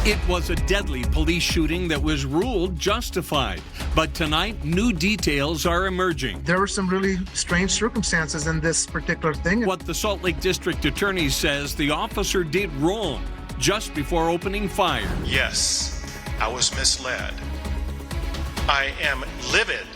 It was a deadly police shooting that was ruled justified. But tonight, new details are emerging. There were some really strange circumstances in this particular thing. What the Salt Lake District Attorney says the officer did wrong just before opening fire. Yes, I was misled. I am livid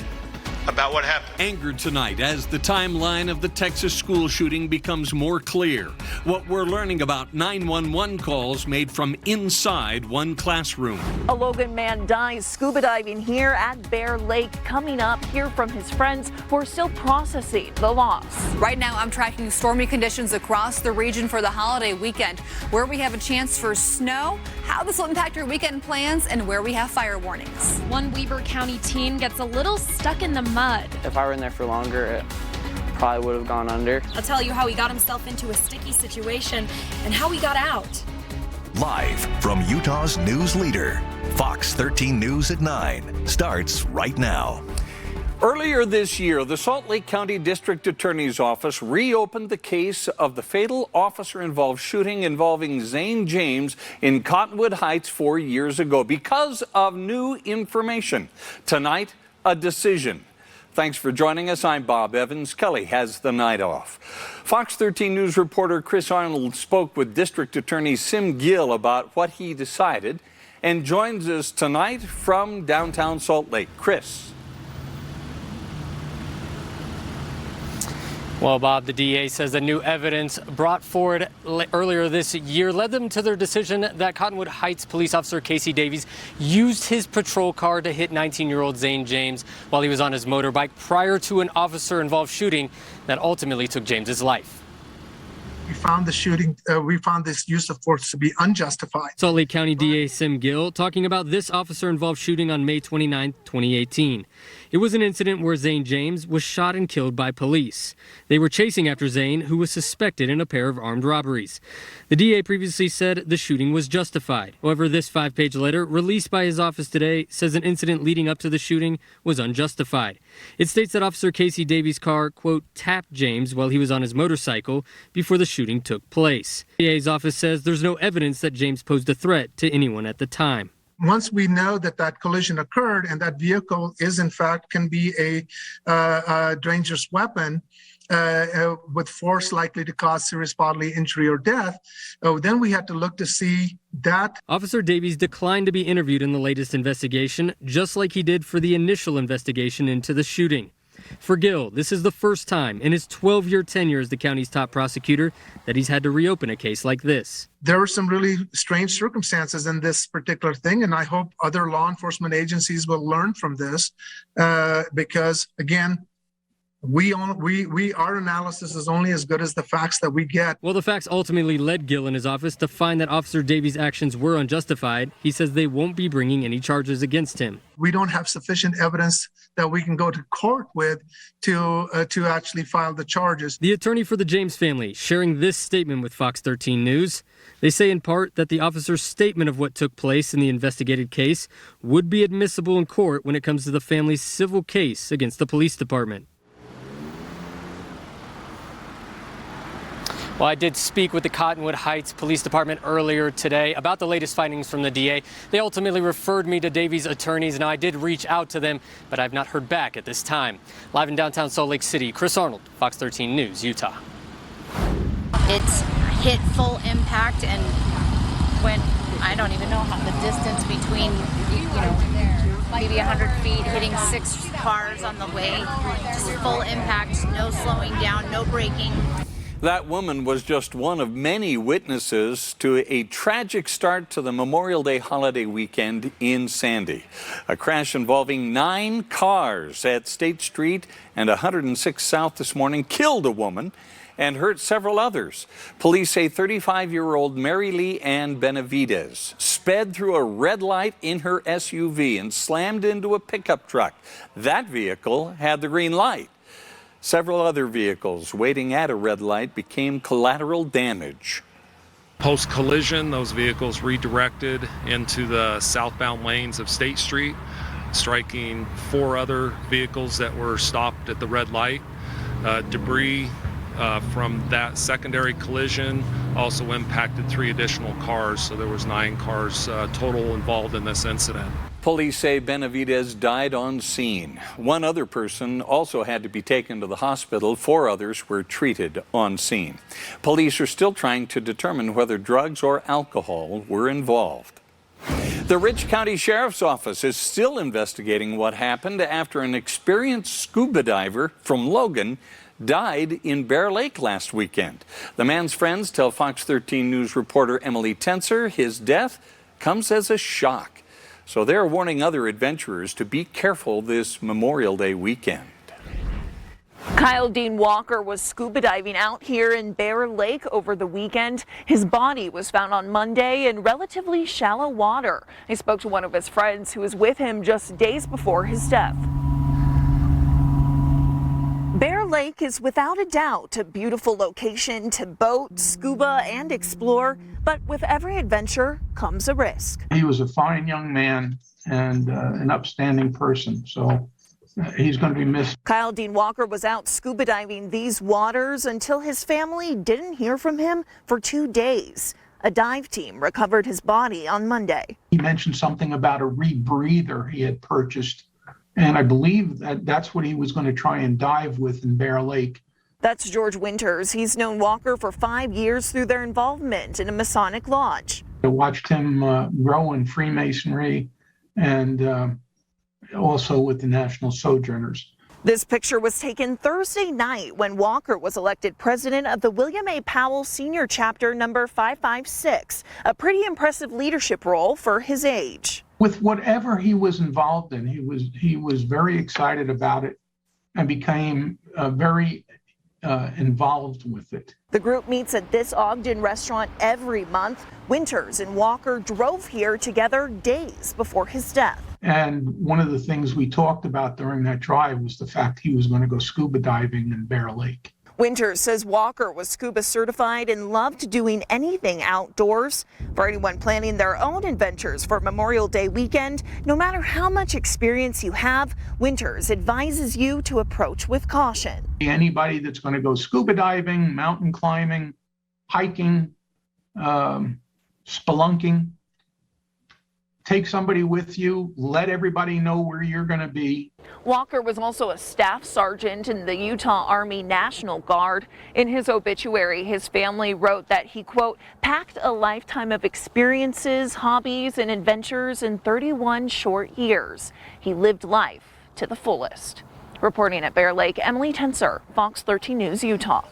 about what happened. Angered tonight as the timeline of the Texas school shooting becomes more clear. What we're learning about 911 calls made from inside one classroom. A Logan man dies scuba diving here at Bear Lake. Coming up, hear from his friends who are still processing the loss. Right now, I'm tracking stormy conditions across the region for the holiday weekend, where we have a chance for snow, how this will impact your weekend plans, and where we have fire warnings. One Weber County teen gets a little stuck in the mud. If I were in there for longer, it probably would have gone under. I'll tell you how he got himself into a sticky situation and how he got out. Live from Utah's news leader, Fox 13 News at 9 starts right now. Earlier this year, the Salt Lake County District Attorney's Office reopened the case of the fatal officer-involved shooting involving Zane James in Cottonwood Heights 4 years ago because of new information. Tonight, a decision. Thanks for joining us. I'm Bob Evans. Kelly has the night off. Fox 13 News reporter Chris Arnold spoke with District Attorney Sim Gill about what he decided and joins us tonight from downtown Salt Lake. Chris. Well, Bob, the DA says the new evidence brought forward earlier this year led them to their decision that Cottonwood Heights police officer Casey Davies used his patrol car to hit 19-year-old Zane James while he was on his motorbike prior to an officer-involved shooting that ultimately took James's life. We found the shooting, we found this use of force to be unjustified. Salt Lake County DA Sim Gill talking about this officer-involved shooting on May 29, 2018. It was an incident where Zane James was shot and killed by police. They were chasing after Zane, who was suspected in a pair of armed robberies. The DA previously said the shooting was justified. However, this 5-page letter released by his office today says an incident leading up to the shooting was unjustified. It states that Officer Casey Davies' car, quote, tapped James while he was on his motorcycle before the shooting took place. The DA's office says there's no evidence that James posed a threat to anyone at the time. Once we know that that collision occurred and that vehicle is in fact can be a dangerous weapon with force likely to cause serious bodily injury or death, then we had to look to see that. Officer Davies declined to be interviewed in the latest investigation, just like he did for the initial investigation into the shooting. For Gill, this is the first time in his 12-year tenure as the county's top prosecutor that he's had to reopen a case like this. There were some really strange circumstances in this particular thing, and I hope other law enforcement agencies will learn from this because, again, our analysis is only as good as the facts that we get. Well, the facts ultimately led Gill and his office to find that Officer Davies' actions were unjustified. He says they won't be bringing any charges against him. We don't have sufficient evidence that we can go to court with to actually file the charges. The attorney for the James family sharing this statement with Fox 13 News. They say in part that the officer's statement of what took place in the investigated case would be admissible in court when it comes to the family's civil case against the police department. Well, I did speak with the Cottonwood Heights Police Department earlier today about the latest findings from the DA. They ultimately referred me to Davies' attorneys. Now, I did reach out to them, but I've not heard back at this time. Live in downtown Salt Lake City, Chris Arnold, Fox 13 News, Utah. It's hit full impact and went, I don't even know how the distance between, maybe 100 feet, hitting 6 cars on the way. Just full impact, no slowing down, no braking. That woman was just one of many witnesses to a tragic start to the Memorial Day holiday weekend in Sandy. A crash involving 9 cars at State Street and 106 South this morning killed a woman and hurt several others. Police say 35-year-old Mary Lee Ann Benavides sped through a red light in her SUV and slammed into a pickup truck. That vehicle had the green light. Several other vehicles waiting at a red light became collateral damage. Post-collision, those vehicles redirected into the southbound lanes of State Street, striking 4 other vehicles that were stopped at the red light. Debris from that secondary collision also impacted 3 additional cars, so there was 9 cars total involved in this incident. Police say Benavidez died on scene. 1 other person also had to be taken to the hospital. 4 others were treated on scene. Police are still trying to determine whether drugs or alcohol were involved. The Rich County Sheriff's Office is still investigating what happened after an experienced scuba diver from Logan died in Bear Lake last weekend. The man's friends tell Fox 13 News reporter Emily Tenser his death comes as a shock. So they're warning other adventurers to be careful this Memorial Day weekend. Kyle Dean Walker was scuba diving out here in Bear Lake over the weekend. His body was found on Monday in relatively shallow water. I spoke to one of his friends who was with him just days before his death. Bear Lake is without a doubt a beautiful location to boat, scuba, and explore, but with every adventure comes a risk. He was a fine young man and an upstanding person, so he's going to be missed. Kyle Dean Walker was out scuba diving these waters until his family didn't hear from him for 2 days. A dive team recovered his body on Monday. He mentioned something about a rebreather he had purchased, and I believe that's what he was going to try and dive with in Bear Lake. That's George Winters. He's known Walker for 5 years through their involvement in a Masonic lodge. I watched him grow in Freemasonry and also with the National Sojourners. This picture was taken Thursday night when Walker was elected president of the William A. Powell Senior Chapter number 556, a pretty impressive leadership role for his age. With whatever he was involved in, he was very excited about it and became very involved with it. The group meets at this Ogden restaurant every month. Winters and Walker drove here together days before his death. And one of the things we talked about during that drive was the fact he was going to go scuba diving in Bear Lake. Winters says Walker was scuba certified and loved doing anything outdoors. For anyone planning their own adventures for Memorial Day weekend, no matter how much experience you have, Winters advises you to approach with caution. Anybody that's going to go scuba diving, mountain climbing, hiking, spelunking, take somebody with you, let everybody know where you're going to be. Walker was also a staff sergeant in the Utah Army National Guard. In his obituary, his family wrote that he, quote, packed a lifetime of experiences, hobbies, and adventures in 31 short years. He lived life to the fullest. Reporting at Bear Lake, Emily Tenser, Fox 13 News, Utah.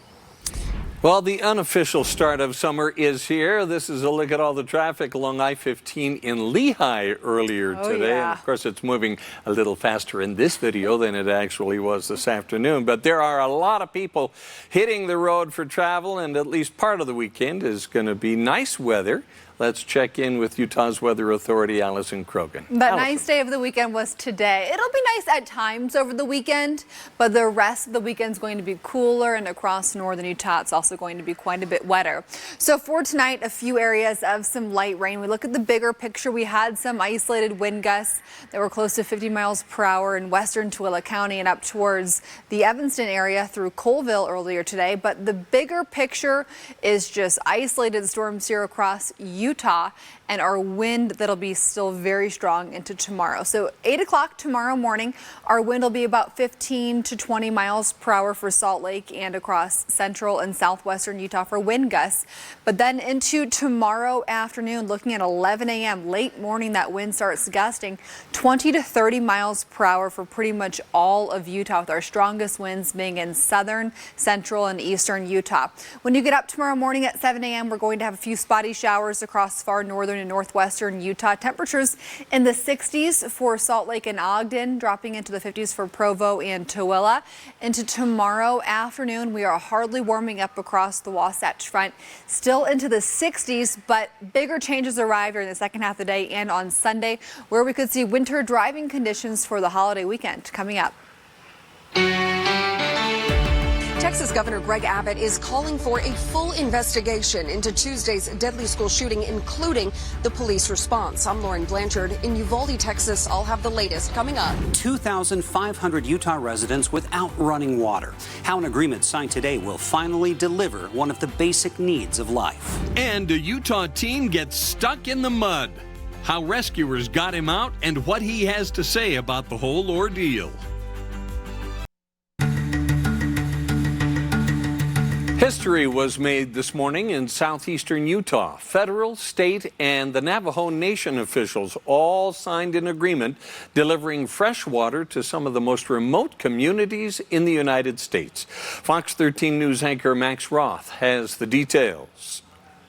Well, the unofficial start of summer is here. This is a look at all the traffic along I-15 in Lehigh earlier today. Yeah. And of course, it's moving a little faster in this video than it actually was this afternoon. But there are a lot of people hitting the road for travel, and at least part of the weekend is going to be nice weather. Let's check in with Utah's Weather Authority, Allison Krogan. That nice day of the weekend was today. It'll be nice at times over the weekend, but the rest of the weekend's going to be cooler, and across northern Utah, it's also going to be quite a bit wetter. So for tonight, a few areas of some light rain. We look at the bigger picture. We had some isolated wind gusts that were close to 50 miles per hour in western Tooele County and up towards the Evanston area through Colville earlier today. But the bigger picture is just isolated storms here across Utah, and our wind that'll be still very strong into tomorrow. So 8 o'clock tomorrow morning, our wind will be about 15 to 20 miles per hour for Salt Lake and across central and southwestern Utah for wind gusts. But then into tomorrow afternoon, looking at 11 a.m., late morning, that wind starts gusting 20 to 30 miles per hour for pretty much all of Utah, with our strongest winds being in southern, central, and eastern Utah. When you get up tomorrow morning at 7 a.m., we're going to have a few spotty showers across far northern and northwestern Utah. Temperatures in the 60s for Salt Lake and Ogden, dropping into the 50s for Provo and Tooele. Into tomorrow afternoon, we are hardly warming up across the Wasatch Front, still into the 60s, but bigger changes arrive during the second half of the day and on Sunday, where we could see winter driving conditions for the holiday weekend coming up. Texas Governor Greg Abbott is calling for a full investigation into Tuesday's deadly school shooting, including the police response. I'm Lauren Blanchard in Uvalde, Texas. I'll have the latest coming up. 2,500 Utah residents without running water. How an agreement signed today will finally deliver one of the basic needs of life. And a Utah teen gets stuck in the mud. How rescuers got him out and what he has to say about the whole ordeal. History was made this morning in southeastern Utah. Federal, state, and the Navajo Nation officials all signed an agreement delivering fresh water to some of the most remote communities in the United States. Fox 13 News anchor Max Roth has the details.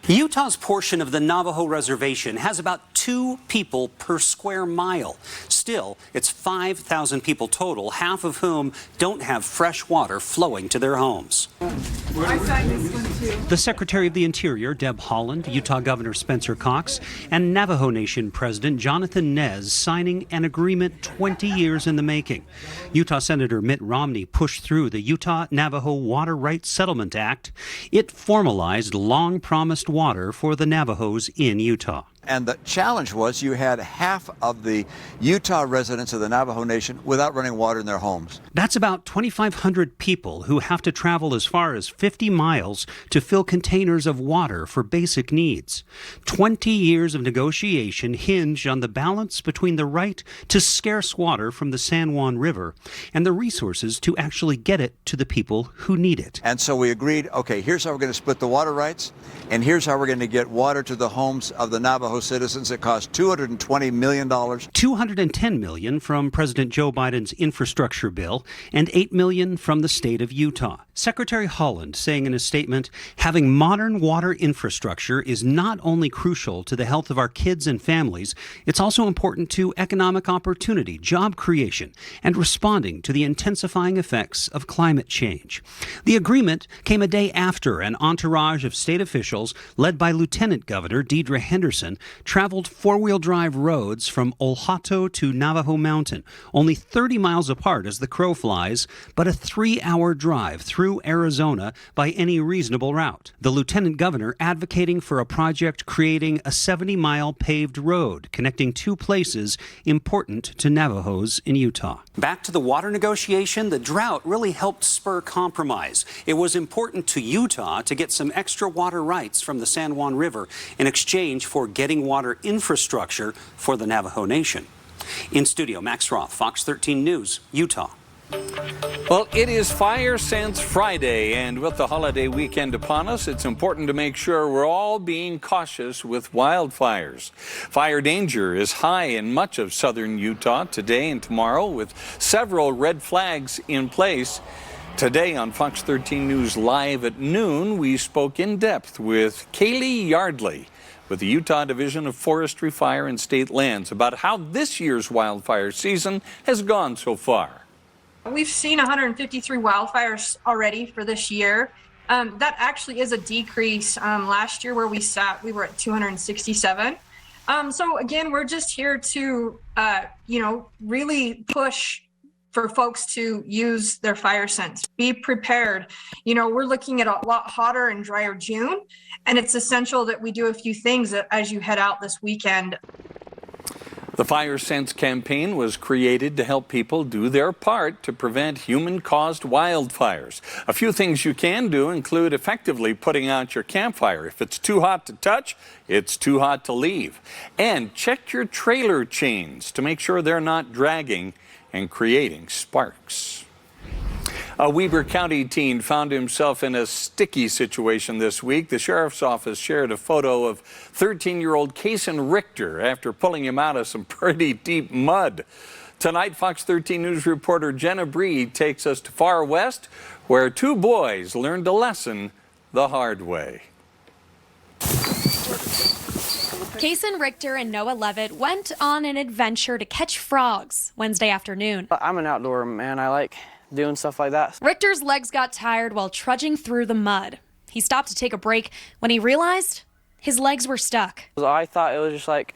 Utah's portion of the Navajo reservation has about 2 people per square mile. Still, it's 5,000 people total, half of whom don't have fresh water flowing to their homes. The Secretary of the Interior, Deb Haaland, Utah Governor Spencer Cox, and Navajo Nation President Jonathan Nez signing an agreement 20 years in the making. Utah Senator Mitt Romney pushed through the Utah Navajo Water Rights Settlement Act. It formalized long-promised water for the Navajos in Utah. And the challenge was you had half of the Utah residents of the Navajo Nation without running water in their homes. That's about 2,500 people who have to travel as far as 50 miles to fill containers of water for basic needs. 20 years of negotiation hinge on the balance between the right to scarce water from the San Juan River and the resources to actually get it to the people who need it. And so we agreed, okay, here's how we're going to split the water rights, and here's how we're going to get water to the homes of the Navajo citizens. It cost $220 million. $210 million from President Joe Biden's infrastructure bill and $8 million from the state of Utah. Secretary Haaland saying in a statement, having modern water infrastructure is not only crucial to the health of our kids and families, it's also important to economic opportunity, job creation, and responding to the intensifying effects of climate change. The agreement came a day after an entourage of state officials led by Lieutenant Governor Deidre Henderson traveled four-wheel drive roads from Oljato to Navajo Mountain, only 30 miles apart as the crow flies, but a 3-hour drive through Arizona by any reasonable route. The lieutenant governor advocating for a project creating a 70-mile paved road connecting 2 places important to Navajos in Utah. Back to the water negotiation, the drought really helped spur compromise. It was important to Utah to get some extra water rights from the San Juan River in exchange for getting water infrastructure for the Navajo Nation. In studio, Max Roth, Fox 13 News, Utah. Well, it is Fire Sense Friday, and with the holiday weekend upon us, it's important to make sure we're all being cautious with wildfires. Fire danger is high in much of southern Utah today and tomorrow, with several red flags in place. Today on Fox 13 News Live at noon, we spoke in depth with Kaylee Yardley with the Utah Division of Forestry, Fire, and State Lands about how this year's wildfire season has gone so far. We've seen 153 wildfires already for this year. That actually is a decrease. Last year where we were at 267. So again, we're just here to, really push for folks to use their fire sense. Be prepared. We're looking at a lot hotter and drier June, and it's essential that we do a few things as you head out this weekend. The Fire Sense campaign was created to help people do their part to prevent human-caused wildfires. A few things you can do include effectively putting out your campfire. If it's too hot to touch, it's too hot to leave. And check your trailer chains to make sure they're not dragging and creating sparks. A Weber County teen found himself in a sticky situation this week. The sheriff's office shared a photo of 13-year-old Kason Richter after pulling him out of some pretty deep mud. Tonight, Fox 13 News reporter Jenna Bree takes us to Far West, where 2 boys learned a lesson the hard way. Kason Richter and Noah Levitt went on an adventure to catch frogs Wednesday afternoon. I'm an outdoor man. I like doing stuff like that. Richter's legs got tired while trudging through the mud. He stopped to take a break when he realized his legs were stuck. I thought it was just like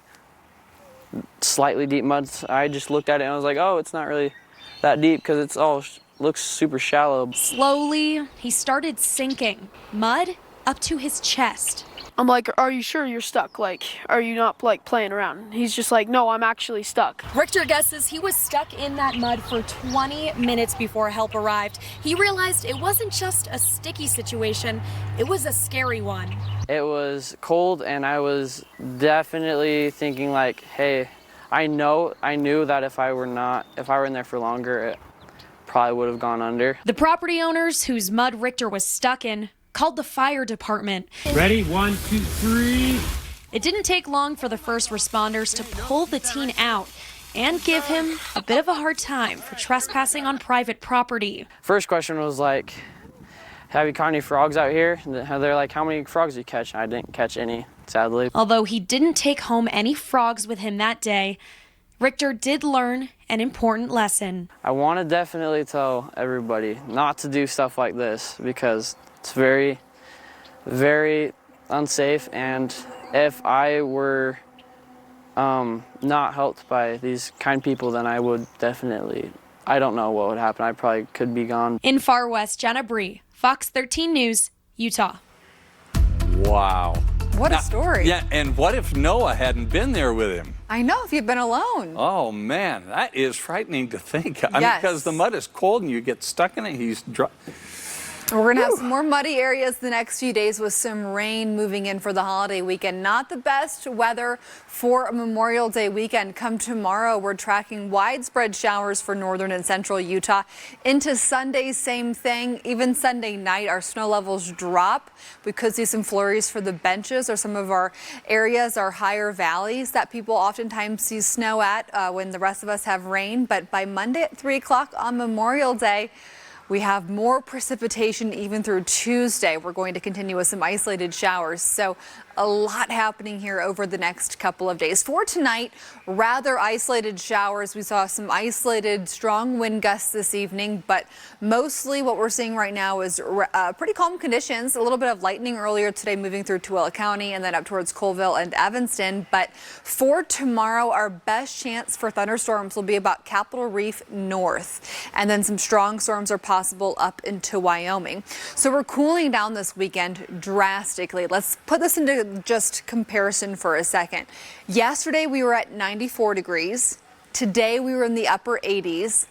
slightly deep mud. I just looked at it and I was like, oh, it's not really that deep because it's all looks super shallow. Slowly, he started sinking, mud up to his chest. I'm like, are you sure you're stuck? Like, are you not like playing around? He's just like, no, I'm actually stuck. Richter guesses he was stuck in that mud for 20 minutes before help arrived. He realized it wasn't just a sticky situation, it was a scary one. It was cold, and I was definitely thinking like, hey, I knew that if I were in there for longer, it probably would have gone under. The property owners whose mud Richter was stuck in called the fire department. Ready? 1, 2, 3. It didn't take long for the first responders to pull the teen out and give him a bit of a hard time for trespassing on private property. First question was like, have you caught any frogs out here? And they're like, how many frogs did you catch? And I didn't catch any, sadly. Although he didn't take home any frogs with him that day, Richter did learn an important lesson. I want to definitely tell everybody not to do stuff like this because it's very, very unsafe, and if I were not helped by these kind people, then I would definitely, I don't know what would happen. I probably could be gone. In Far West, Jenna Bree, Fox 13 News, Utah. Wow. What a story. Yeah, and what if Noah hadn't been there with him? I know, if you'd been alone. Oh, man, that is frightening to think. I mean, Yes. because the mud is cold and you get stuck in it, he's dry. We're going to have some more muddy areas the next few days with some rain moving in for the holiday weekend. Not the best weather for a Memorial Day weekend. Come tomorrow, we're tracking widespread showers for northern and central Utah. Into Sunday, same thing. Even Sunday night, our snow levels drop. We could see some flurries for the benches or some of our areas, our higher valleys that people oftentimes see snow at when the rest of us have rain. But by Monday at 3 o'clock on Memorial Day, we have more precipitation even through Tuesday. We're going to continue with some isolated showers. So a lot happening here over the next couple of days. For tonight, rather isolated showers. We saw some isolated strong wind gusts this evening, but mostly what we're seeing right now is pretty calm conditions. A little bit of lightning earlier today moving through Tooele County and then up towards Colville and Evanston. But for tomorrow, our best chance for thunderstorms will be about Capitol Reef north. And then some strong storms are possible up into Wyoming. So we're cooling down this weekend drastically. Let's put this into just comparison for a second. Yesterday we were at 94 degrees. Today we were in the upper 80s.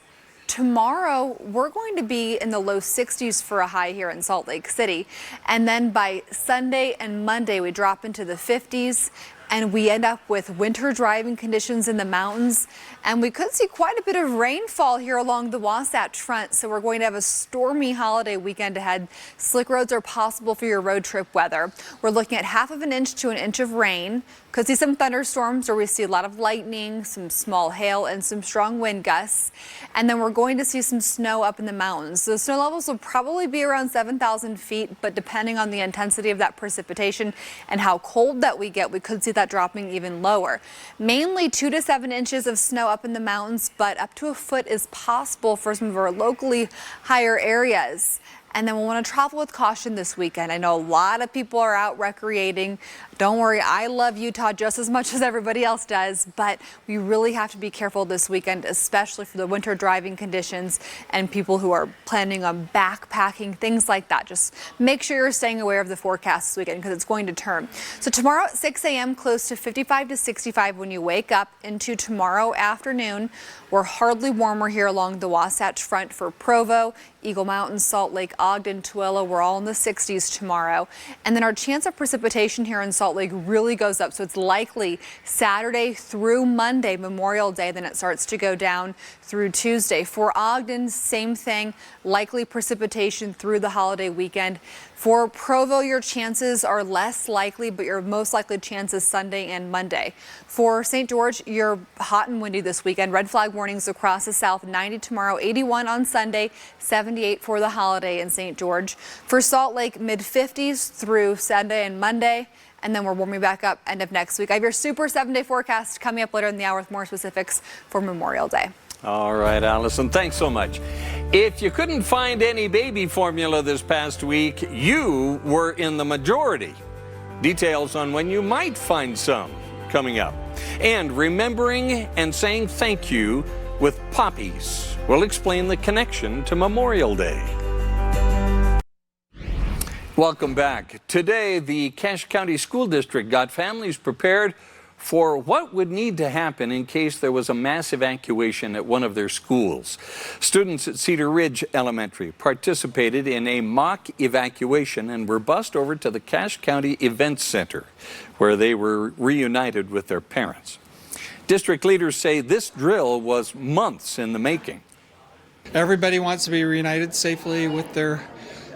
Tomorrow we're going to be in the low 60s for a high here in Salt Lake City. And then by Sunday and Monday we drop into the 50s. And we end up with winter driving conditions in the mountains. And we could see quite a bit of rainfall here along the Wasatch Front. So we're going to have a stormy holiday weekend ahead. Slick roads are possible for your road trip weather. We're looking at 1/2 inch to 1 inch of rain. Could see some thunderstorms where we see a lot of lightning, some small hail, and some strong wind gusts. And then we're going to see some snow up in the mountains. The snow levels will probably be around 7,000 feet, but depending on the intensity of that precipitation and how cold that we get, we could see that dropping even lower. Mainly 2 to 7 inches of snow up in the mountains, but up to a foot is possible for some of our locally higher areas. And then we'll want to travel with caution this weekend. I know a lot of people are out recreating. Don't worry, I love Utah just as much as everybody else does, but we really have to be careful this weekend, especially for the winter driving conditions and people who are planning on backpacking, things like that. Just make sure you're staying aware of the forecast this weekend because it's going to turn. So tomorrow at 6 a.m., close to 55 to 65 when you wake up. Into tomorrow afternoon, we're hardly warmer here along the Wasatch Front for Provo, Eagle Mountain, Salt Lake, Ogden, Tooele. We're all in the 60s tomorrow. And then our chance of precipitation here in Salt Lake really goes up. So it's likely Saturday through Monday, Memorial Day. Then it starts to go down through Tuesday. For Ogden, same thing, likely precipitation through the holiday weekend. For Provo, your chances are less likely, but your most likely chance is Sunday and Monday. For St. George, you're hot and windy this weekend. Red flag warnings across the south, 90 tomorrow, 81 on Sunday, 78 for the holiday in St. George. For Salt Lake, mid-50s through Sunday and Monday. And then we're warming back up end of next week. I have your super 7-day forecast coming up later in the hour with more specifics for Memorial Day. All right, Allison, thanks so much. If you couldn't find any baby formula this past week, you were in the majority. Details on when you might find some coming up. And remembering and saying thank you with poppies. will explain the connection to Memorial Day. Welcome back. Today, the Cache County School District got families prepared for what would need to happen in case there was a mass evacuation at one of their schools. Students at Cedar Ridge Elementary participated in a mock evacuation and were bused over to the Cache County Events Center, where they were reunited with their parents. District leaders say this drill was months in the making. Everybody wants to be reunited safely with their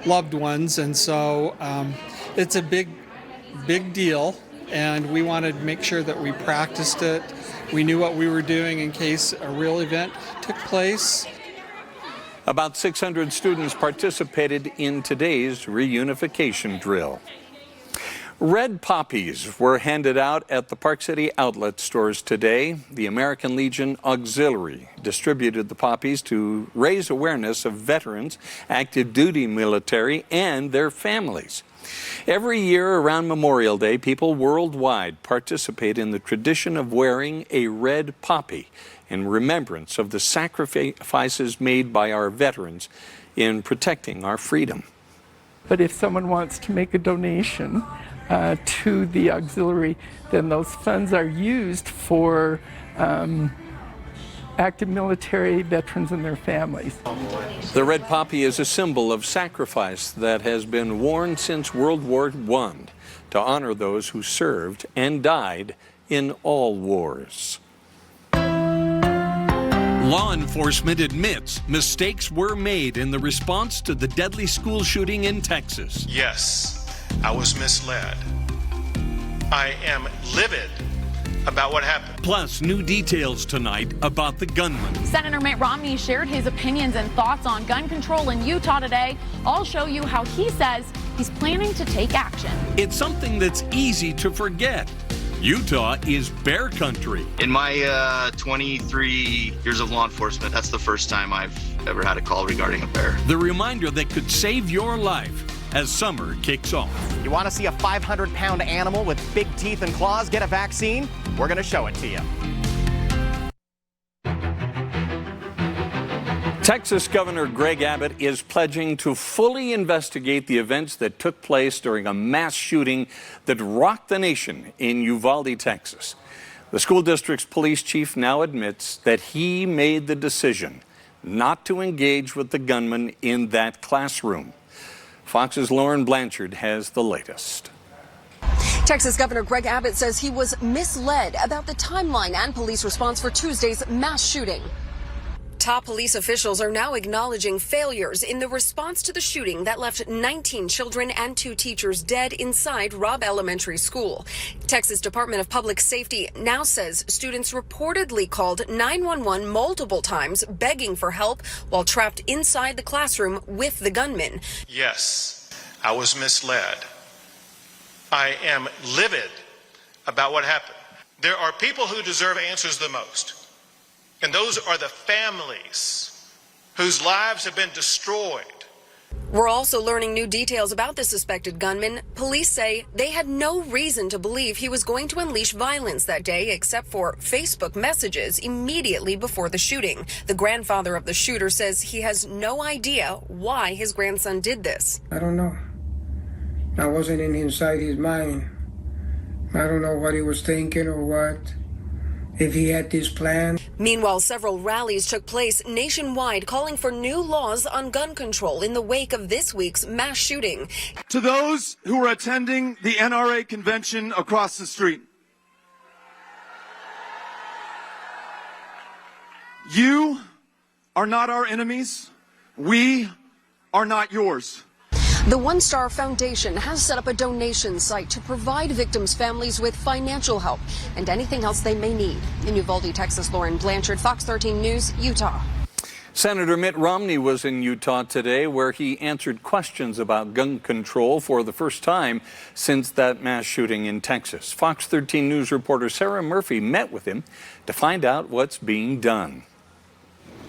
loved ones, and so it's a big deal, and we wanted to make sure that we practiced it. We knew what we were doing in case a real event took place. About 600 students participated in today's reunification drill. Red poppies were handed out at the Park City outlet stores today. The American Legion Auxiliary distributed the poppies to raise awareness of veterans, active duty military, and their families. Every year around Memorial Day, people worldwide participate in the tradition of wearing a red poppy in remembrance of the sacrifices made by our veterans in protecting our freedom. But if someone wants to make a donation to the auxiliary, then those funds are used for active military veterans and their families. The red poppy is a symbol of sacrifice that has been worn since World War I to honor those who served and died in all wars. Law enforcement admits mistakes were made in the response to the deadly school shooting in Texas. Yes, I was misled. I am livid about what happened. Plus, new details tonight about the gunman. Senator Mitt Romney shared his opinions and thoughts on gun control in Utah today. I'll show you how he says he's planning to take action. It's something that's easy to forget. Utah is bear country. In my 23 years of law enforcement, that's the first time I've ever had a call regarding a bear. The reminder that could save your life as summer kicks off. You want to see a 500-pound animal with big teeth and claws get a vaccine? We're going to show it to you. Texas Governor Greg Abbott is pledging to fully investigate the events that took place during a mass shooting that rocked the nation in Uvalde, Texas. The school district's police chief now admits that he made the decision not to engage with the gunman in that classroom. Fox's Lauren Blanchard has the latest. Texas Governor Greg Abbott says he was misled about the timeline and police response for Tuesday's mass shooting. Top police officials are now acknowledging failures in the response to the shooting that left 19 children and 2 teachers dead inside Robb Elementary School. Texas Department of Public Safety now says students reportedly called 911 multiple times begging for help while trapped inside the classroom with the gunman. Yes, I was misled. I am livid about what happened. There are people who deserve answers the most. And those are the families whose lives have been destroyed. We're also learning new details about the suspected gunman. Police say they had no reason to believe he was going to unleash violence that day except for Facebook messages immediately before the shooting. The grandfather of the shooter says he has no idea why his grandson did this. I don't know. I wasn't inside his mind. I don't know what he was thinking or what. If he had this plan. Meanwhile, several rallies took place nationwide calling for new laws on gun control in the wake of this week's mass shooting. To those who are attending the NRA convention across the street, you are not our enemies. We are not yours. The One Star Foundation has set up a donation site to provide victims' families with financial help and anything else they may need. In Uvalde, Texas, Lauren Blanchard, Fox 13 News, Utah. Senator Mitt Romney was in Utah today, where he answered questions about gun control for the first time since that mass shooting in Texas. Fox 13 News reporter Sarah Murphy met with him to find out what's being done.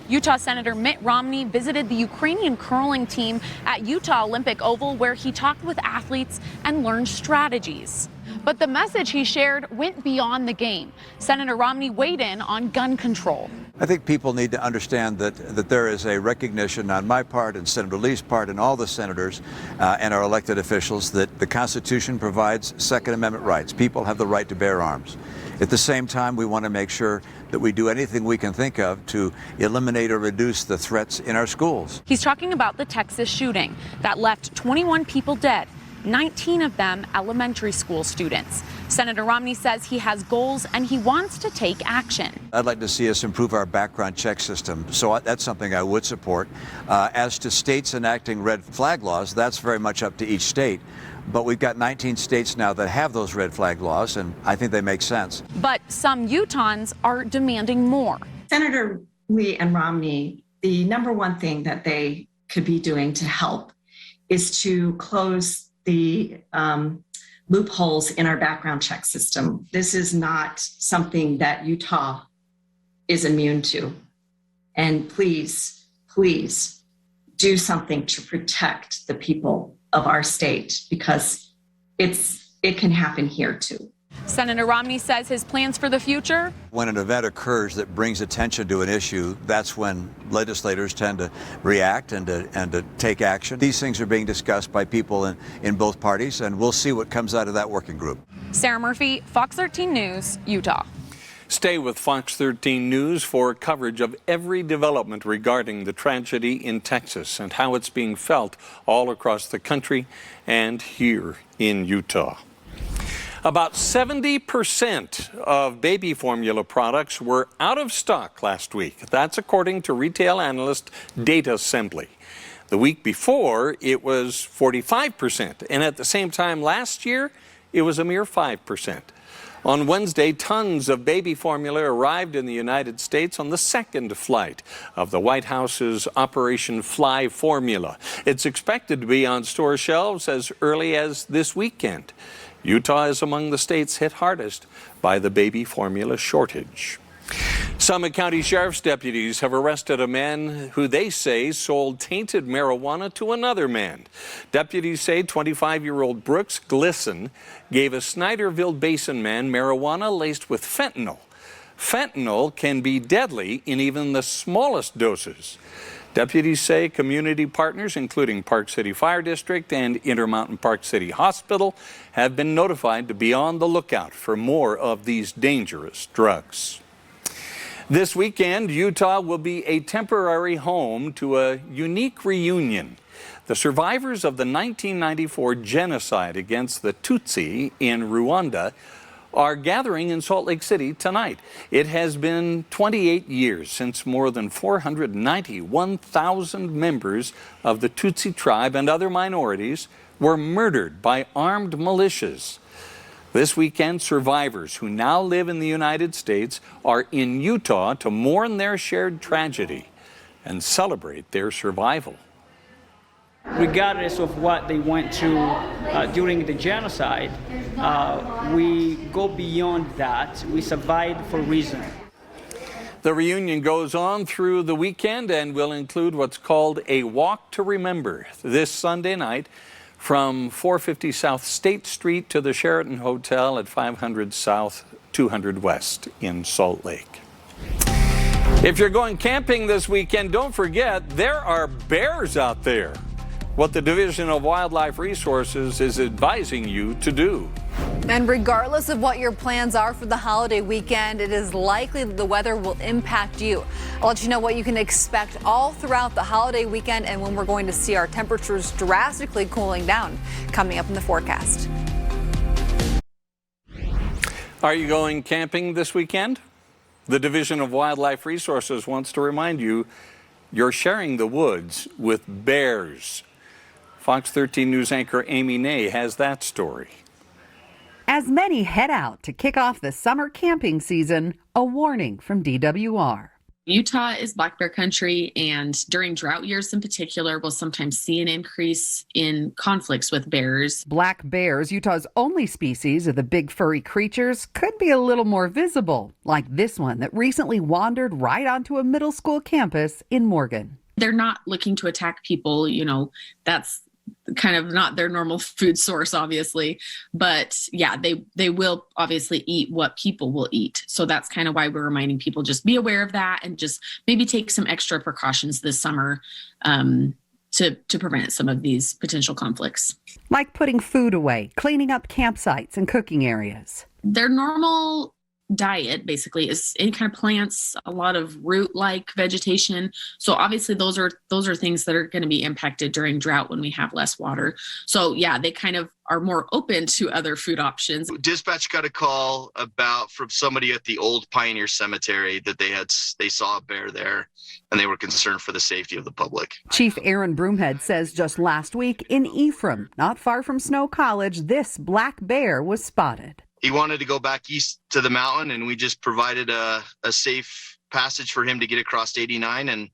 Utah Senator Mitt Romney visited the Ukrainian curling team at Utah Olympic Oval, where he talked with athletes and learned strategies. But the message he shared went beyond the game. Senator Romney weighed in on gun control. I think people need to understand that there is a recognition on my part and Senator Lee's part and all the senators and our elected officials that the Constitution provides Second Amendment rights. People have the right to bear arms. At the same time, we want to make sure that we do anything we can think of to eliminate or reduce the threats in our schools. He's talking about the Texas shooting that left 21 people dead, 19 of them elementary school students. Senator Romney says he has goals and he wants to take action. I'd like to see us improve our background check system, so that's something I would support. As to states enacting red flag laws, that's very much up to each state. But we've got 19 states now that have those red flag laws, and I think they make sense. But some Utahns are demanding more. Senator Lee and Romney, the number one thing that they could be doing to help is to close the loopholes in our background check system. This is not something that Utah is immune to. And please, please do something to protect the people of our state, because it can happen here too. Senator Romney says his plans for the future. When an event occurs that brings attention to an issue, that's when legislators tend to react and to take action. These things are being discussed by people in both parties, and we'll see what comes out of that working group. Sarah Murphy, Fox 13 News, Utah. Stay with Fox 13 News for coverage of every development regarding the tragedy in Texas and how it's being felt all across the country and here in Utah. About 70% of baby formula products were out of stock last week. That's according to retail analyst Data Assembly. The week before, it was 45%, and at the same time last year, it was a mere 5%. On Wednesday, tons of baby formula arrived in the United States on the second flight of the White House's Operation Fly formula. It's expected to be on store shelves as early as this weekend. Utah is among the states hit hardest by the baby formula shortage. Summit County Sheriff's deputies have arrested a man who they say sold tainted marijuana to another man. Deputies say 25-year-old Brooks Glisson gave a Snyderville Basin man marijuana laced with fentanyl. Fentanyl can be deadly in even the smallest doses. Deputies say community partners, including Park City Fire District and Intermountain Park City Hospital, have been notified to be on the lookout for more of these dangerous drugs. This weekend, Utah will be a temporary home to a unique reunion. The survivors of the 1994 genocide against the Tutsi in Rwanda are gathering in Salt Lake City tonight. It has been 28 years since more than 491,000 members of the Tutsi tribe and other minorities were murdered by armed militias. This weekend, survivors who now live in the United States are in Utah to mourn their shared tragedy and celebrate their survival. Regardless of what they went through during the genocide, we go beyond that. We survived for a reason. The reunion goes on through the weekend and will include what's called a Walk to Remember this Sunday night from 450 South State Street to the Sheraton Hotel at 500 South, 200 West in Salt Lake. If you're going camping this weekend, don't forget there are bears out there. What the Division of Wildlife Resources is advising you to do. And regardless of what your plans are for the holiday weekend, it is likely that the weather will impact you. I'll let you know what you can expect all throughout the holiday weekend and when we're going to see our temperatures drastically cooling down coming up in the forecast. Are you going camping this weekend? The Division of Wildlife Resources wants to remind you you're sharing the woods with bears. Fox 13 News anchor Amy Ney has that story. As many head out to kick off the summer camping season, a warning from DWR. Utah is black bear country, and during drought years in particular, we'll sometimes see an increase in conflicts with bears. Black bears, Utah's only species of the big furry creatures, could be a little more visible, like this one that recently wandered right onto a middle school campus in Morgan. They're not looking to attack people, that's kind of not their normal food source, obviously. But yeah, they will obviously eat what people will eat. So that's kind of why we're reminding people, just be aware of that and just maybe take some extra precautions this summer to prevent some of these potential conflicts. Like putting food away, cleaning up campsites and cooking areas. Their normal diet basically is any kind of plants, a lot of root-like vegetation. So obviously those are things that are going to be impacted during drought when we have less water. So yeah, they kind of are more open to other food options. Dispatch got a call from somebody at the old Pioneer Cemetery that they saw a bear there and they were concerned for the safety of the public. Chief Aaron Broomhead says just last week in Ephraim, not far from Snow College, this black bear was spotted. He wanted to go back east to the mountain, and we just provided a safe passage for him to get across 89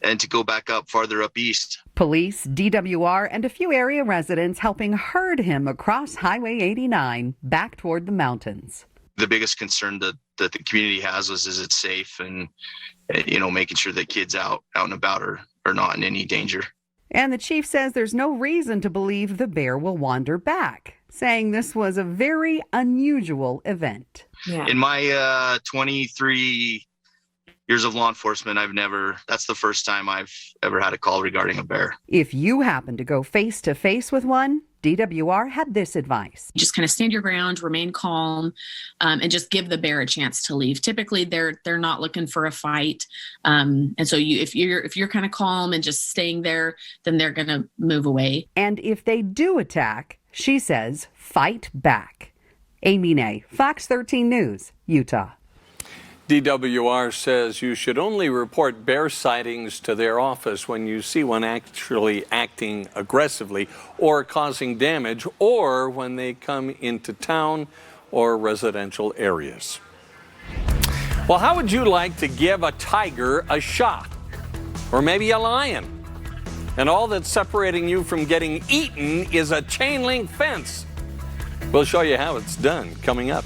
and to go back up farther up east. Police, DWR, and a few area residents helping herd him across Highway 89 back toward the mountains. The biggest concern that the community has is it's safe and, making sure that kids out and about are not in any danger. And the chief says there's no reason to believe the bear will wander back, saying this was a very unusual event. Yeah. In my 23 years of law enforcement, that's the first time I've ever had a call regarding a bear. If you happen to go face to face with one, DWR had this advice. Just kind of stand your ground, remain calm, and just give the bear a chance to leave. Typically, they're not looking for a fight, and so if you're kind of calm and just staying there, then they're going to move away. And if they do attack, she says, fight back. Amy Nay, Fox 13 News, Utah. DWR says you should only report bear sightings to their office when you see one actually acting aggressively or causing damage, or when they come into town or residential areas. Well, how would you like to give a tiger a shot? Or maybe a lion? And all that's separating you from getting eaten is a chain link fence. We'll show you how it's done coming up.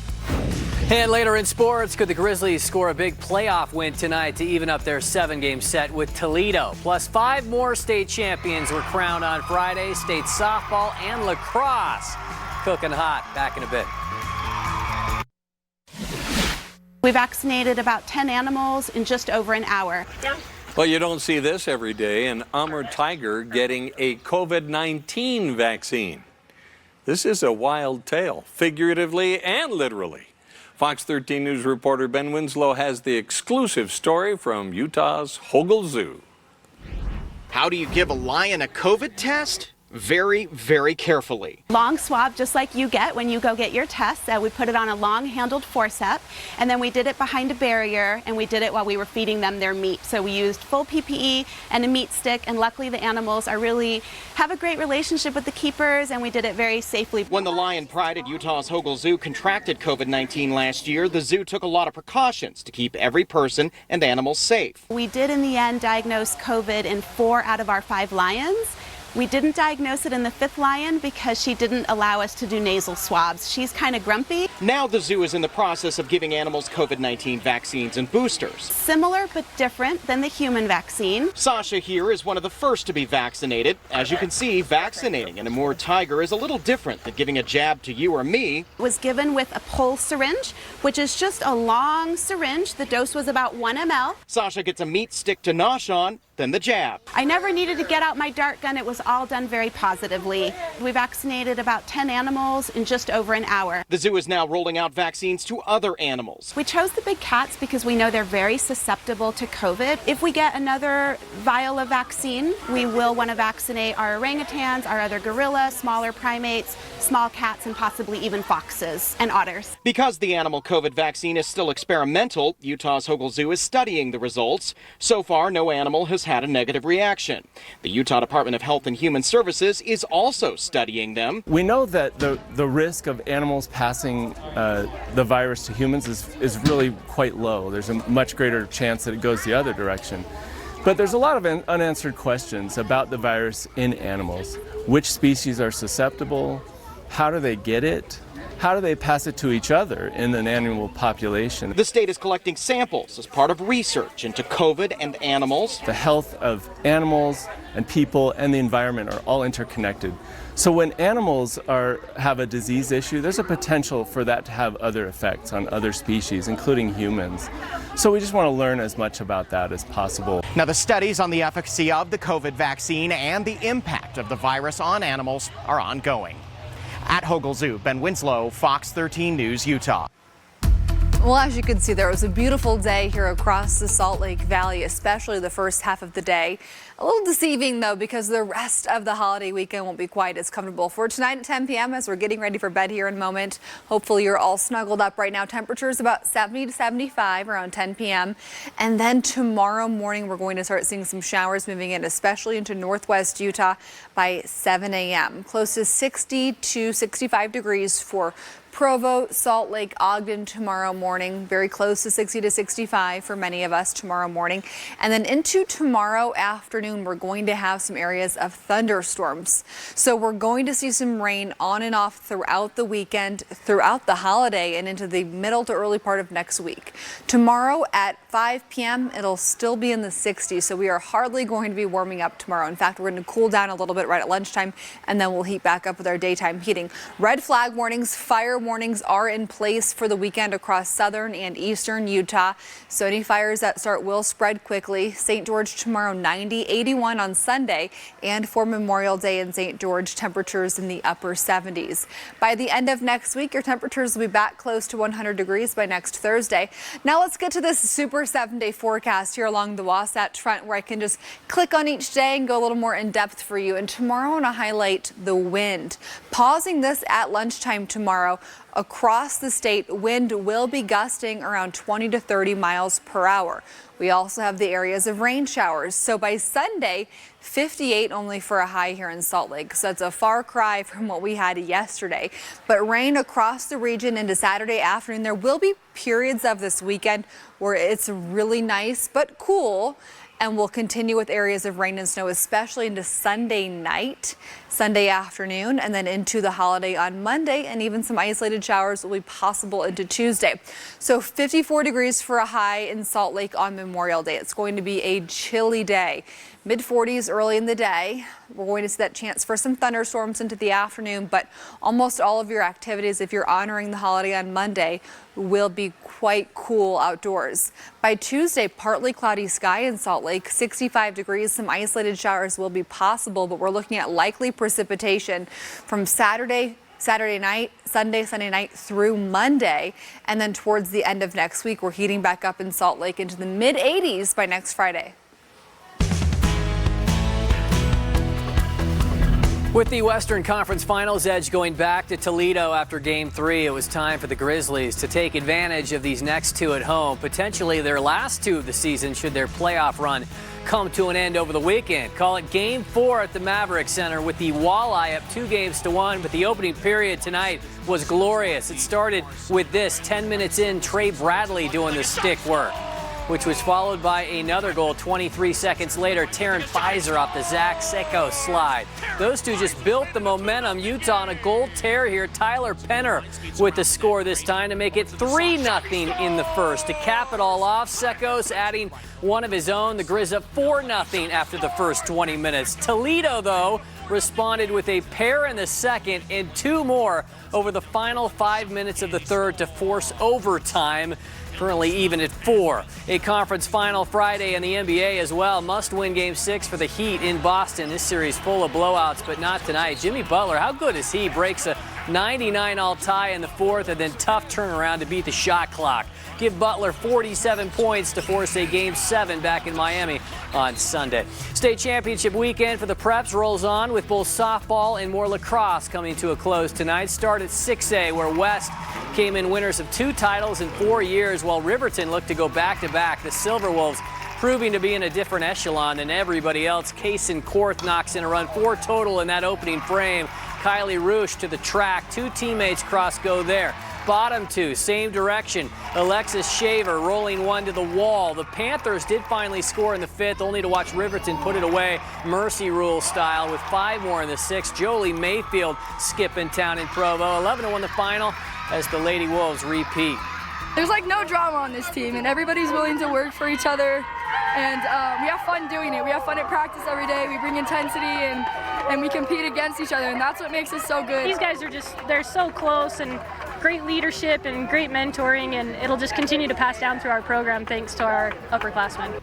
And later in sports, could the Grizzlies score a big playoff win tonight to even up their 7-game set with Toledo? Plus 5 more state champions were crowned on Friday. State softball and lacrosse cooking hot. Back in a bit. We vaccinated about 10 animals in just over an hour. Well, you don't see this every day, an armored tiger getting a COVID-19 vaccine. This is a wild tale, figuratively and literally. Fox 13 News reporter Ben Winslow has the exclusive story from Utah's Hogle Zoo. How do you give a lion a COVID test? Very, very carefully. Long swab, just like you get when you go get your test. We put it on a long-handled forceps, and then we did it behind a barrier, and we did it while we were feeding them their meat. So we used full PPE and a meat stick, and luckily the animals have a great relationship with the keepers, and we did it very safely. When the lion pride at Utah's Hogle Zoo contracted COVID-19 last year, the zoo took a lot of precautions to keep every person and animals safe. We did in the end diagnose COVID in 4 out of our 5 lions. We didn't diagnose it in the 5th lion because she didn't allow us to do nasal swabs. She's kind of grumpy. Now the zoo is in the process of giving animals COVID-19 vaccines and boosters. Similar but different than the human vaccine. Sasha here is one of the first to be vaccinated. As you can see, vaccinating an Amur tiger is a little different than giving a jab to you or me. It was given with a pull syringe, which is just a long syringe. The dose was about 1 ml. Sasha gets a meat stick to nosh on, then the jab. I never needed to get out my dart gun. It was all done very positively. We vaccinated about 10 animals in just over an hour. The zoo is now rolling out vaccines to other animals. We chose the big cats because we know they're very susceptible to COVID. If we get another vial of vaccine, we will want to vaccinate our orangutans, our other gorillas, smaller primates, small cats, and possibly even foxes and otters. Because the animal COVID vaccine is still experimental, Utah's Hogle Zoo is studying the results. So far, no animal has had a negative reaction. The Utah Department of Health and Human Services is also studying them. We know that the risk of animals passing the virus to humans is really quite low. There's a much greater chance that it goes the other direction. But there's a lot of unanswered questions about the virus in animals. Which species are susceptible? How do they get it? how do they pass it to each other in an animal population? The state is collecting samples as part of research into COVID and animals. The health of animals and people and the environment are all interconnected. So when animals have a disease issue, there's a potential for that to have other effects on other species, including humans. So we just want to learn as much about that as possible. Now, the studies on the efficacy of the COVID vaccine and the impact of the virus on animals are ongoing. At Hogle Zoo, Ben Winslow, Fox 13 News, Utah. Well, as you can see, there was a beautiful day here across the Salt Lake Valley, especially the first half of the day. A little deceiving, though, because the rest of the holiday weekend won't be quite as comfortable. For tonight at 10 p.m. as we're getting ready for bed here in a moment, hopefully you're all snuggled up right now. Temperatures about 70 to 75 around 10 p.m. And then tomorrow morning, we're going to start seeing some showers moving in, especially into northwest Utah by 7 a.m. Close to 60 to 65 degrees for Provo, Salt Lake, Ogden tomorrow morning, very close to 60 to 65 for many of us tomorrow morning. And then into tomorrow afternoon, we're going to have some areas of thunderstorms. So we're going to see some rain on and off throughout the weekend, throughout the holiday, and into the middle to early part of next week. Tomorrow at 5 p.m., it'll still be in the 60s, so we are hardly going to be warming up tomorrow. In fact, we're going to cool down a little bit right at lunchtime, and then we'll heat back up with our daytime heating. Red flag warnings, fire warnings are in place for the weekend across southern and eastern Utah. So any fires that start will spread quickly. St. George tomorrow 90, 81 on Sunday, and for Memorial Day in St. George, temperatures in the upper 70s. By the end of next week, your temperatures will be back close to 100 degrees by next Thursday. Now let's get to this super 7-day forecast here along the Wasatch Front, where I can just click on each day and go a little more in depth for you. And tomorrow I want to highlight the wind. Pausing this at lunchtime tomorrow. Across the state, wind will be gusting around 20 to 30 miles per hour. We also have the areas of rain showers. So by Sunday, 58 only for a high here in Salt Lake. So that's a far cry from what we had yesterday. But rain across the region into Saturday afternoon. There will be periods of this weekend where it's really nice but cool. And we'll continue with areas of rain and snow, especially into Sunday night, Sunday afternoon, and then into the holiday on Monday, and even some isolated showers will be possible into Tuesday. So 54 degrees for a high in Salt Lake on Memorial Day. It's going to be a chilly day. Mid-40s early in the day. We're going to see that chance for some thunderstorms into the afternoon, but almost all of your activities, if you're honoring the holiday on Monday, will be quite cool outdoors. By Tuesday, partly cloudy sky in Salt Lake, 65 degrees. Some isolated showers will be possible, but we're looking at likely precipitation from Saturday night, Sunday night through Monday. And then towards the end of next week, we're heating back up in Salt Lake into the mid-80s by next Friday. With the Western Conference Finals edge going back to Toledo after Game 3, it was time for the Grizzlies to take advantage of these next two at home, potentially their last two of the season should their playoff run come to an end over the weekend. Call it Game 4 at the Maverick Center with the Walleye up 2-1, but the opening period tonight was glorious. It started with this 10 minutes in, Trey Bradley doing the stick work, which was followed by another goal 23 seconds later. Taryn Pfizer off the Zach Secco slide. Those two just built the momentum. Utah on a goal tear here. Tyler Penner with the score this time to make it 3-0 in the first. To cap it all off, Seccos adding one of his own. The Grizz up 4-0 after the first 20 minutes. Toledo, though, responded with a pair in the second and two more over the final 5 minutes of the third to force overtime. Currently even at 4. A conference final Friday in the NBA as well. Must-win Game 6 for the Heat in Boston. This series full of blowouts, but not tonight. Jimmy Butler, how good is he? Breaks a 99-all tie in the fourth, and then tough turnaround to beat the shot clock. Give Butler 47 points to force a Game 7 back in Miami on Sunday. State championship weekend for the Preps rolls on with both softball and more lacrosse coming to a close tonight. Start at 6A, where West came in winners of 2 titles in 4 years, while Riverton looked to go back-to-back. The Silverwolves proving to be in a different echelon than everybody else. Kaysen Korth knocks in a run, 4 total in that opening frame. Kylie Roosh to the track. 2 teammates cross go there. bottom two, same direction. Alexis Shaver rolling one to the wall. The Panthers did finally score in the 5th, only to watch Riverton put it away mercy rule style with 5 more in the 6th. Jolie Mayfield skipping town in Provo. 11-1 the final as the Lady Wolves repeat. There's like no drama on this team, and everybody's willing to work for each other, and we have fun doing it. We have fun at practice every day. We bring intensity, and we compete against each other, and that's what makes us so good. These guys are they're so close, and great leadership and great mentoring, and it'll just continue to pass down through our program thanks to our upperclassmen.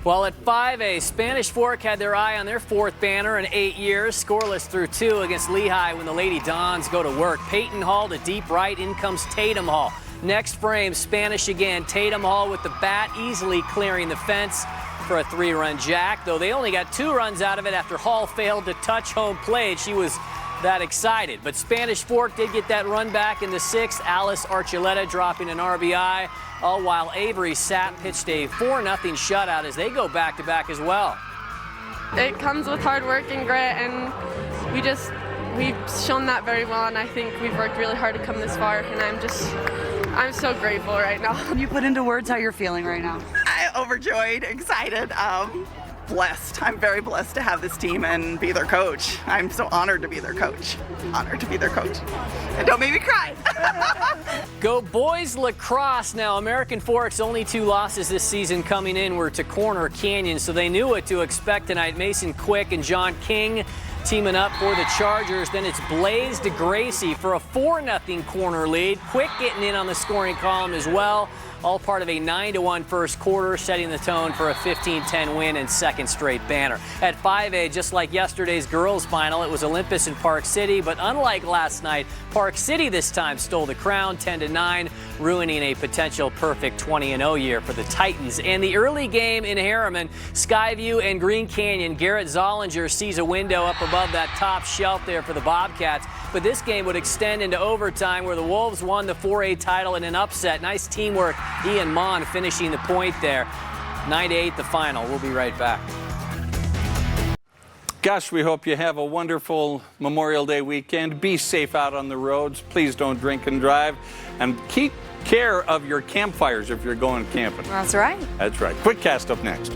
While at 5A, Spanish Fork had their eye on their 4th banner in 8 years. Scoreless through 2 against Lehigh when the Lady Dons go to work. Peyton Hall to deep right, in comes Tatum Hall. Next frame, Spanish again. Tatum Hall with the bat, easily clearing the fence for a 3-run jack, though they only got 2 runs out of it after Hall failed to touch home plate. She was that excited. But Spanish Fork did get that run back in the 6th. Alice Archuleta dropping an RBI, all while Avery Sapp pitched a 4-0 shutout as they go back-to-back as well. It comes with hard work and grit, and we've shown that very well, and I think we've worked really hard to come this far, and I'm so grateful right now. Can you put into words how you're feeling right now? I'm overjoyed, excited, blessed. I'm very blessed to have this team and be their coach. I'm so honored to be their coach. Honored to be their coach. And don't make me cry. Go boys lacrosse now. American Fork's only 2 losses this season coming in were to Corner Canyon, so they knew what to expect tonight. Mason Quick and John King teaming up for the Chargers. Then it's Blaze DeGracie for a 4-0 corner lead. Quick getting in on the scoring column as well. All part of a 9-1 first quarter, setting the tone for a 15-10 win and 2nd straight banner. At 5A, just like yesterday's girls final, it was Olympus and Park City, but unlike last night, Park City this time stole the crown 10-9, ruining a potential perfect 20-0 year for the Titans. And the early game in Harriman, Skyview and Green Canyon, Garrett Zollinger sees a window up above that top shelf there for the Bobcats. But this game would extend into overtime where the Wolves won the 4A title in an upset. Nice teamwork. Ian Mon finishing the point there. 9-8 the final. We'll be right back. Gosh, we hope you have a wonderful Memorial Day weekend. Be safe out on the roads. Please don't drink and drive. And keep care of your campfires if you're going camping. That's right. That's right. Quick Cast up next.